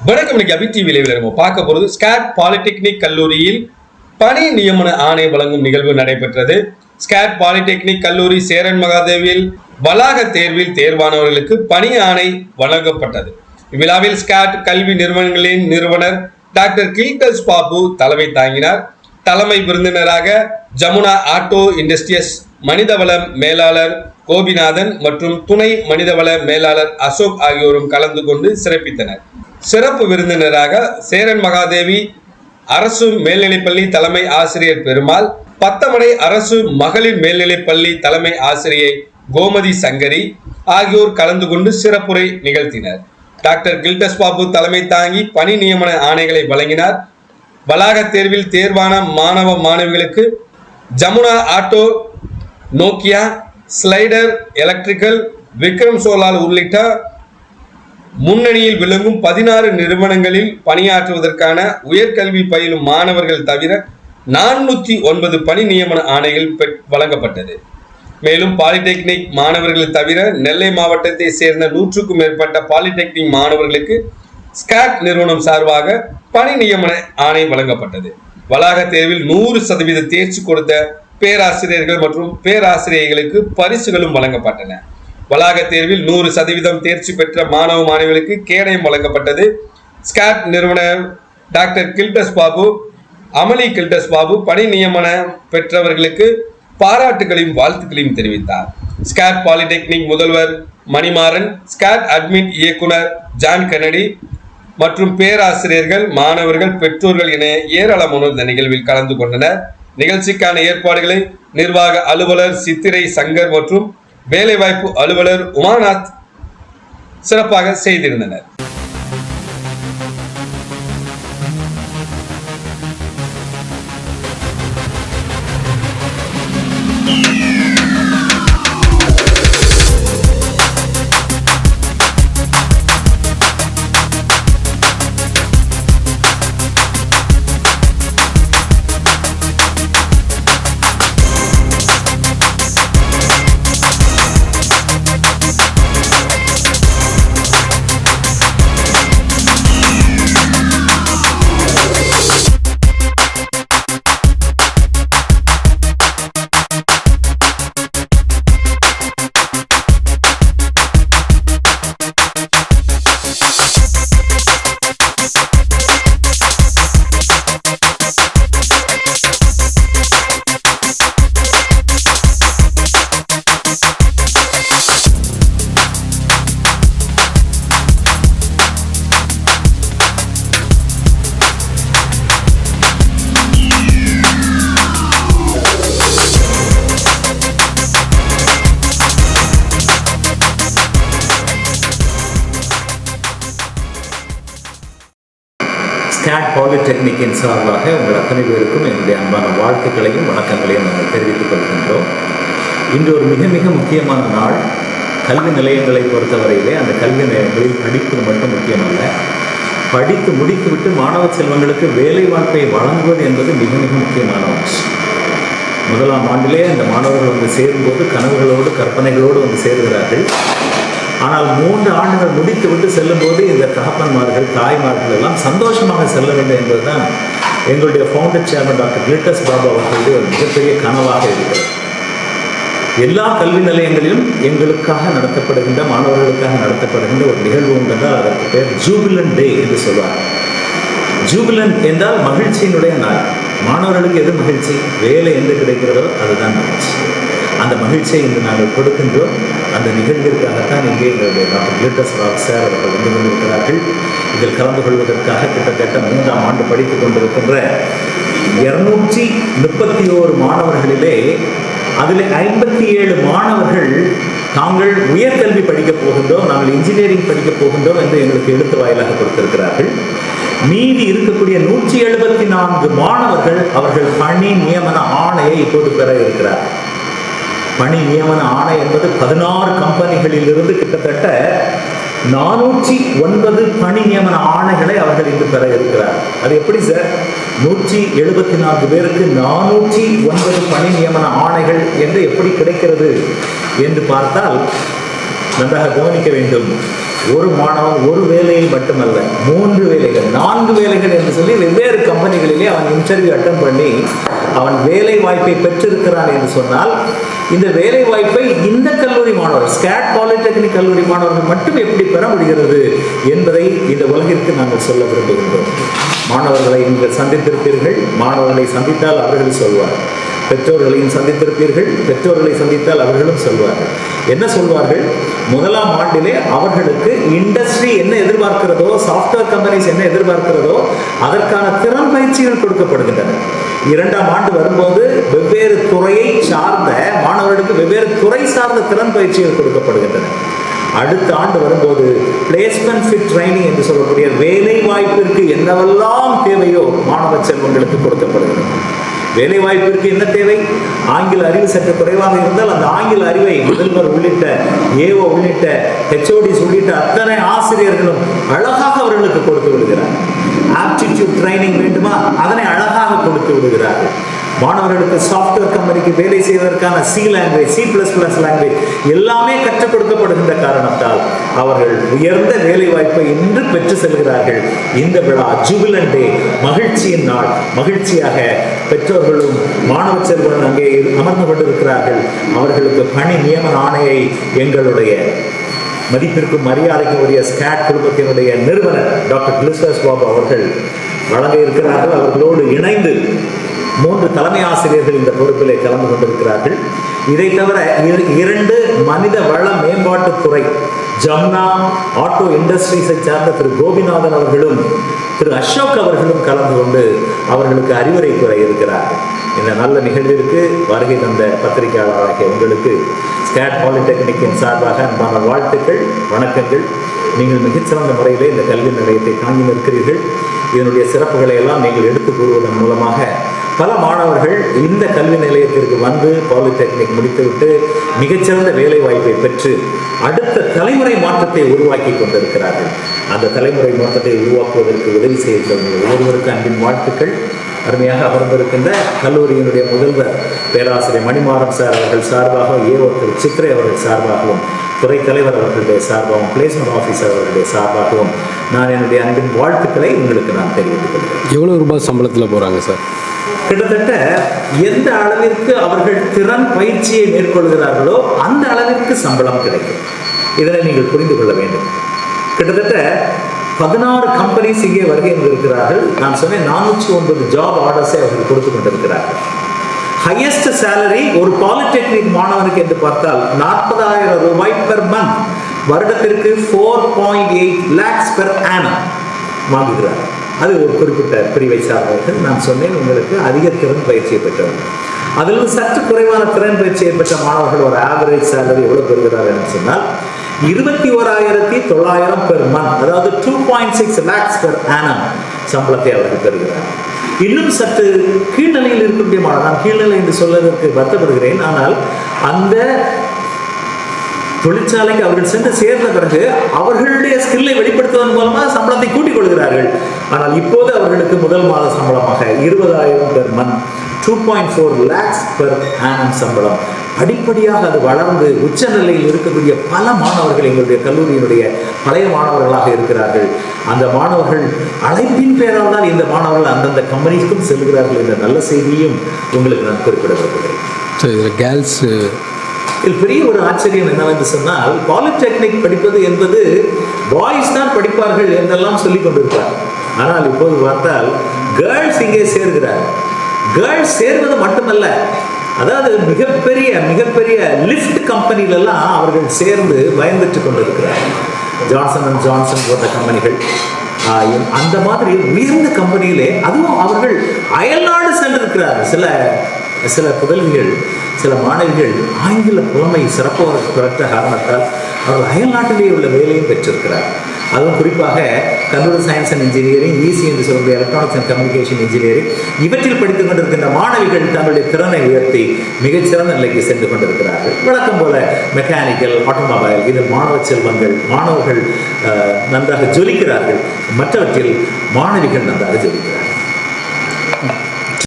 வணக்கம். இன்னைக்கு அபி டிவியில் நம்ம பார்க்க போறது ஸ்காட் பாலிடெக்னிக் கல்லூரியில் பணி நியமன ஆணை வழங்கும் நிகழ்வு நடைபெற்றது. ஸ்காட் பாலிடெக்னிக் கல்லூரி சேரன் மகாதேவியில் வளாக தேர்வில் தேர்வானவர்களுக்கு பணி ஆணை வழங்கப்பட்டது. இவ்விழாவில் ஸ்காட் கல்வி நிறுவனங்களின் நிறுவனர் டாக்டர் கில்டஸ் பாபு தலைமை தாங்கினார். தலைமை விருந்தினராக ஜமுனா ஆட்டோ இண்டஸ்ட்ரியஸ் மனிதவள மேலாளர் கோபிநாதன் மற்றும் துணை மனிதவள மேலாளர் அசோக் ஆகியோரும் கலந்து கொண்டு சிறப்பித்தனர். சிறப்பு விருந்தினராக சேரன் மகாதேவி அரசு மேல்நிலைப்பள்ளி தலைமை ஆசிரியர் பெருமாள், பத்தமடை அரசு மகளிர் மேல்நிலைப்பள்ளி தலைமை ஆசிரியை கோமதி சங்கரி ஆகியோர் கலந்து கொண்டு சிறப்புரை நிகழ்த்தினர். டாக்டர் கில்டஸ் பாபு தலைமை தாங்கி பணி நியமன ஆணைகளை வழங்கினார். வளாக தேர்வில் தேர்வான மாணவ மாணவிகளுக்கு Jamuna auto, Nokia, slider electrical, Vikram solar உள்ளிட்ட முன்னணியில் விளங்கும் 16 நிறுவனங்களில் பணியாற்றுவதற்கான உயர்கல்வி பயிலும் மாணவர்கள் தவிர 409 பணி நியமன ஆணைகள் வழங்கப்பட்டது. மேலும் பாலிடெக்னிக் மாணவர்கள் தவிர நெல்லை மாவட்டத்தை சேர்ந்த 100க்கும் மேற்பட்ட பாலிடெக்னிக் மாணவர்களுக்கு ஸ்காட் நிறுவனம் சார்பாக பணி நியமன ஆணை வழங்கப்பட்டது. வளாக தேர்வில் 100% தேர்ச்சி கொடுத்த பேராசிரியர்கள் மற்றும் பேராசிரியர்களுக்கு பரிசுகளும் வழங்கப்பட்டன. வளாக தேர்வில் 100% தேர்ச்சி பெற்ற மாணவ மாணவிகளுக்கு கேடயம் வழங்கப்பட்டது. ஸ்காட் நிறுவனர் டாக்டர் கில்டஸ் பாபு, அமளி கில்டஸ் பாபு பணி நியமனம் பெற்றவர்களுக்கு பாராட்டுகளையும் வாழ்த்துக்களையும் தெரிவித்தார். ஸ்காட் பாலிடெக்னிக் முதல்வர் மணிமாறன், ஸ்காட் அட்மின் இயக்குனர் ஜான் கென்னடி மற்றும் பேராசிரியர்கள், மாணவர்கள், பெற்றோர்கள் என ஏராளமானோர் இந்த நிகழ்வில் கலந்து கொண்டனர். நிகழ்ச்சிக்கான ஏற்பாடுகளை நிர்வாக அலுவலர் சித்திரை சங்கர் மற்றும் வேலைவாய்ப்பு அலுவலர் உமாநாத் சிறப்பாக செய்திருந்தனர். ஸ்காட் பாலிடெக்னிக்கின் சார்பாக உங்கள் அத்தனை பேருக்கும் என்னுடைய அன்பான வாழ்த்துக்களையும் வணக்கங்களையும் நாங்கள் தெரிவித்துக் கொள்கின்றோம். இன்று ஒரு மிக மிக முக்கியமான நாள். கல்வி நிலையங்களை பொறுத்தவரையிலே அந்த கல்வி நிலையங்களில் படிப்பு மட்டும் முக்கியமல்ல, படித்து முடித்துவிட்டு மாணவ செல்வங்களுக்கு வேலை வாய்ப்பை வழங்குவது என்பது மிக மிக முக்கியமான ஒன்று. முதலாம் ஆண்டிலே அந்த மாணவர்கள் வந்து சேரும்போது கனவுகளோடு கற்பனைகளோடு வந்து சேருகிறார்கள். ஆனால் 3 ஆண்டுகள் முடித்துவிட்டு செல்லும்போது இந்த தகப்பன்மார்கள், தாய்மார்கள் எல்லாம் சந்தோஷமாக செல்ல வேண்டும் என்பதுதான் எங்களுடைய ஃபவுண்டர் சேர்மன் டாக்டர் கில்டஸ் பாபு அவர்களுடைய ஒரு மிகப்பெரிய கனவாக இருக்கிறது. எல்லா கல்வி நிலையங்களிலும் எங்களுக்காக நடத்தப்படுகின்ற, மாணவர்களுக்காக நடத்தப்படுகின்ற ஒரு நிகழ்வு உண்டென்றால் அதற்கு பேர் ஜூபிலன் டே என்று சொல்வார். ஜூபிலன் என்றால் மகிழ்ச்சியினுடைய நாள். மாணவர்களுக்கு எது மகிழ்ச்சி? வேலை என்று கிடைக்கிறதோ அதுதான் மகிழ்ச்சி. அந்த மகிழ்ச்சியை இன்று நாங்கள் கொடுக்கின்றோம். அந்த நிகழ்விற்காகத்தான் இங்கே எங்களுடைய டாக்டர் கில்டஸ் பாபு சார் அவர்கள் வந்து கொண்டிருக்கிறார்கள். இதில் கலந்து கொள்வதற்காக கிட்டத்தட்ட 3ஆம் ஆண்டு படித்துக் கொண்டிருக்கின்ற 231 மாணவர்களிலே அதில் 57 மாணவர்கள் தாங்கள் உயர்கல்வி படிக்கப் போகின்றோம், நாங்கள் இன்ஜினியரிங் படிக்கப் போகின்றோம் என்று எங்களுக்கு எழுத்து வாயிலாக கொடுத்திருக்கிறார்கள். மீதி இருக்கக்கூடிய 174 மாணவர்கள் அவர்கள் பணி நியமன ஆணையை இப்போது பெற இருக்கிறார்கள். பணி நியமன ஆணை என்பது 16 கம்பெனிகளிலிருந்து கிட்டத்தட்ட 409 பணி நியமன ஆணைகளை அவர்கள் இன்று பெற இருக்கிறார். அது எப்படி சார்? 174 பேருக்கு 409 பணி நியமன ஆணைகள் என்று எப்படி கிடைக்கிறது என்று பார்த்தால் நன்றாக கவனிக்க வேண்டும். ஒரு மாணவன் ஒரு வேலையை மட்டுமல்ல, 3 வேலைகள் 4 வேலைகள் என்று சொல்லி வெவ்வேறு கம்பெனிகளிலே அவன் இன்டர்வியூ அட்டன் பண்ணி அவன் வேலை வாய்ப்பை பெற்றிருக்கிறான் என்று சொன்னால், இந்த வேலை வாய்ப்பை இந்த கல்லூரி மாணவர்கள், ஸ்கேட் பாலிடெக்னிக் கல்லூரி மாணவர்கள் மட்டும் எப்படி பெற முடிகிறது என்பதை இந்த உலகிற்கு நாங்கள் சொல்ல விரும்புகின்றோம். மாணவர்களை நீங்கள் சந்தித்திருப்பீர்கள், மாணவர்களை சந்தித்தால் அவர்கள் சொல்வார். பெற்றோர்களையும் சந்தித்திருப்பீர்கள், பெற்றோர்களை சந்தித்தால் அவர்களும் சொல்வார்கள். என்ன சொல்வார்கள்? முதலாம் ஆண்டிலே அவர்களுக்கு இண்டஸ்ட்ரி என்ன எதிர்பார்க்கிறதோ, சாஃப்ட்வேர் கம்பெனிஸ் என்ன எதிர்பார்க்கிறதோ அதற்கான திறன் பயிற்சிகள் கொடுக்கப்படுகின்றன. 2ஆம் ஆண்டு வரும்போது வெவ்வேறு துறையை சார்ந்த மாணவர்களுக்கு வெவ்வேறு துறை சார்ந்த திறன் பயிற்சிகள் கொடுக்கப்படுகின்றன. அடுத்த ஆண்டு வரும்போது பிளேஸ்மெண்ட் ஃபிட் ட்ரைனிங் என்று சொல்லக்கூடிய வேலை வாய்ப்பிற்கு என்னவெல்லாம் தேவையோ மாணவ செல்வங்களுக்கு கொடுக்கப்படுகிறது. வேலை வாய்ப்பிற்கு என்ன தேவை? ஆங்கில அறிவு சற்று குறைவாக இருந்தால் அந்த ஆங்கில அறிவை முதல்வர் உள்ளிட்ட ஏஓ உள்ளிட்ட ஹெச்ஓடிஸ் உள்ளிட்ட அத்தனை ஆசிரியர்களும் அழகாக அவர்களுக்கு கொடுத்து விடுகிறார். ஆப்டிடியூட் ட்ரைனிங் வேண்டுமா? அதனை அழகாக கொடுத்து விடுகிறார்கள். மாணவர்களுக்கு சாஃப்ட்வேர் கம்பெனிக்கு வேலை செய்வதற்கான C லாங்குவேஜ், C++ லாங்குவேஜ் எல்லாமே கற்றுக் கொடுக்கப்படுகின்ற காரணத்தால் அவர்கள் உயர்ந்த வேலை வாய்ப்பை இன்று பெற்று செல்கிறார்கள். இந்த விழா ஜூபிலண்ட் டே, மகிழ்ச்சியின் நாள். மகிழ்ச்சியாக பெற்றோர்களும் மாணவ செல்வர்கள் அங்கே அமர்ந்து கொண்டிருக்கிறார்கள். அவர்களுக்கு பணி நியமன ஆணையை எங்களுடைய மதிப்பிற்கும் மரியாதைக்கும் உரிய ஸ்கேட் குழுமத்தினுடைய நிறுவனர் டாக்டர் கிளிஸ்டஸ் பாபு அவர்கள் வழங்க இருக்கிறார்கள். அவர்களோடு இணைந்து 3 தலைமை ஆசிரியர்கள் இந்த பொறுப்பிலே கலந்து கொண்டிருக்கிறார்கள். இதை தவிர 2 மனித வள மேம்பாட்டுத்துறை ஜம்னா ஆட்டோ இண்டஸ்ட்ரீஸை சார்ந்த திரு கோபிநாதன் அவர்களும் திரு அசோக் அவர்களும் கலந்து கொண்டு அவர்களுக்கு அறிவுரை கூற இருக்கிறார்கள். இந்த நல்ல நிகழ்விற்கு வருகை தந்த பத்திரிகையாளராகிய உங்களுக்கு ஸ்கேட் பாலிடெக்னிக்கின் சார்பாக அன்பான வாழ்த்துக்கள், வணக்கங்கள். நீங்கள் மிகச்சிறந்த முறையிலே இந்த கல்வி நிலையத்தை தாங்கி நிற்கிறீர்கள். இதனுடைய சிறப்புகளை எல்லாம் நீங்கள் எடுத்து கூறுவதன் மூலமாக பல மாணவர்கள் இந்த கல்வி நிலையத்திற்கு வந்து பாலிடெக்னிக் முடித்துவிட்டு மிகச்சிறந்த வேலை வாய்ப்பை பெற்று அடுத்த தலைமுறை மாற்றத்தை உருவாக்கி கொண்டிருக்கிறார்கள். அந்த தலைமுறை மாற்றத்தை உருவாக்குவதற்கு உதவி செய்கிற ஒவ்வொருவருக்கு அன்பின் வாழ்த்துக்கள். அருமையாக அமர்ந்திருக்கின்ற கல்லூரியினுடைய முதல்வர் பேராசிரியர் மணிமாறன் சார் அவர்கள் சார்பாகவும், ஏஓ திரு சித்ரே அவர்கள் சார்பாகவும், துறை தலைவர் அவர்களுடைய சார்பாகவும், பிளேஸ்மெண்ட் ஆஃபீஸர் அவர்களுடைய சார்பாகவும் நான் என்னுடைய அன்பின் வாழ்த்துக்களை உங்களுக்கு நான் தெரிவித்துக் கொள்கிறேன். எவ்வளோ ரூபாய் சம்பளத்தில் போகிறாங்க சார்? கிட்டத்தட்ட எந்த அளவிற்கு அவர்கள் திறன் பயிற்சியை மேற்கொள்கிறார்களோ அந்த அளவிற்கு சம்பளம் கிடைக்கும். இதனை நீங்கள் புரிந்து கொள்ள வேண்டும். கிட்டத்தட்ட 16 கம்பெனிஸ் இங்கே வருகை இருக்கிறார்கள். நான் சொன்னேன் 409 ஜாப் ஆர்டர்ஸை அவர்கள் கொடுத்து கொண்டிருக்கிறார்கள். ஹையஸ்ட் சேலரி ஒரு பாலிடெக்னிக் மாணவனுக்கு என்று பார்த்தால் 40,000 ரூபாய் பெர் மந்த், வருடத்திற்கு 4.8 lakhs பெர் ஆனம் வாங்குகிறார். அது ஒரு குறிப்பிட்ட பிரிவை சார்ந்தவர்கள். நான் சொன்னேன் உங்களுக்கு அதிக திறன் பயிற்சியை பெற்றவர்கள். அதில் சற்று குறைவான திறன் பயிற்சியை பெற்ற மாணவர்கள் ஒரு ஆவரேஜ் சேலரி எவ்வளவு பெறுகிறார் என்று சொன்னால் 21,900 பெர் மந்த், அதாவது 2.6 lakhs பெர் ஆனம் சம்பளத்தை அவர்கள் பெறுகிறார். இன்னும் சற்று கீழ்நிலையில் இருக்கக்கூடிய மாணவர், நான் கீழ்நிலை என்று சொல்வதற்கு வருத்தப்படுகிறேன், ஆனால் அந்த தொழிற்சாலைக்கு அவர்கள் சென்று சேர்ந்த பிறகு அவர்களுடைய ஸ்கில்லை வெளிப்படுத்துவதன் மூலமாக சம்பளத்தை கூட்டிக் கொள்கிறார்கள். ஆனால் இப்போது அவர்களுக்கு முதல் மாத சம்பளமாக 20,000 per month, 2.4 lakhs per annum சம்பளம். அடிப்படையாக அது வளர்ந்து உச்ச நிலையில் இருக்கக்கூடிய பல மாணவர்கள் எங்களுடைய கல்லூரியினுடைய பழைய மாணவர்களாக இருக்கிறார்கள். அந்த மாணவர்கள் அழைப்பின் பெயரால் தான் இந்த மாணவர்கள் அந்தந்த கம்பெனிக்கும் செல்கிறார்கள் என்ற நல்ல செய்தியும் உங்களுக்கு நான் குறிப்பிட விரும்புகிறேன். ஸோ இதில் கேர்ள்ஸ் இதில் பெரிய ஒரு ஆச்சரியம் என்னவென்று சொன்னால், பாலிடெக்னிக் படிப்பது என்பது பாய்ஸ் தான் படிப்பார்கள் என்றெல்லாம் சொல்லிக் கொண்டிருக்கிறார். ஆனால் இப்போது பார்த்தால் கேர்ள்ஸ் இங்கே சேர்கிறார். கேர்ள்ஸ் சேர்வது மட்டுமல்ல, அதாவது மிகப்பெரிய லிஃப்ட் கம்பெனிலெல்லாம் அவர்கள் சேர்ந்து பயன்பெற்று கொண்டிருக்கிறார். ஜான்சன் அண்ட் ஜான்சன் போன்ற கம்பெனிகள், அந்த மாதிரி உயர்ந்த கம்பெனியிலே, அதுவும் அவர்கள் அயல்நாடு சென்றிருக்கிறார்கள். சில புதல்விகள், சில மாணவிகள் ஆங்கில புலமை சிறப்பாக பெற்ற காரணத்தால் அவர்கள் அயல்நாட்டிலேயே உள்ள வேலையும் பெற்றிருக்கிறார். அதுவும் குறிப்பாக computer science and engineering, easy என்று சொல்லக்கூடிய எலக்ட்ரானிக்ஸ் அண்ட் கம்யூனிகேஷன் இன்ஜினியரிங், இவற்றில் படித்துக் கொண்டிருக்கின்ற மாணவிகள் தங்களுடைய திறனை உயர்த்தி மிகச்சிறந்த நிலைக்கு சென்று கொண்டிருக்கிறார்கள். வழக்கம் போல மெக்கானிக்கல், ஆட்டோமொபைல், இதில் மாணவ செல்வங்கள், மாணவர்கள் நன்றாக ஜொலிக்கிறார்கள். மற்றவற்றில் மாணவிகள் நன்றாக ஜொலிக்கிறார்கள்.